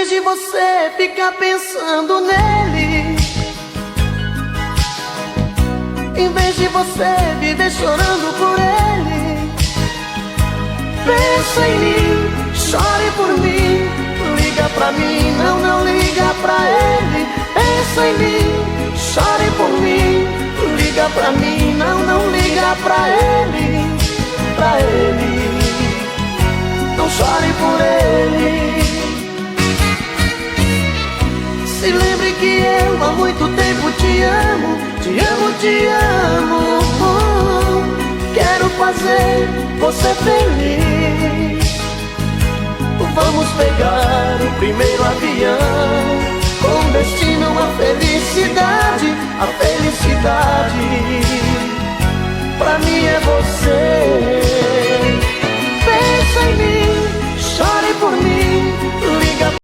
vez de você ficar pensando nele, em vez de você viver chorando por ele, pensa em mim, chore por mim, liga pra mim, não liga pra ele. Pensa em mim, chore por mim, liga pra mim, não liga pra ele, pra ele. Não chore por ele. Se lembre que eu há muito tempo te amo, te amo, te amo. Quero fazer você feliz. Vamos pegar o primeiro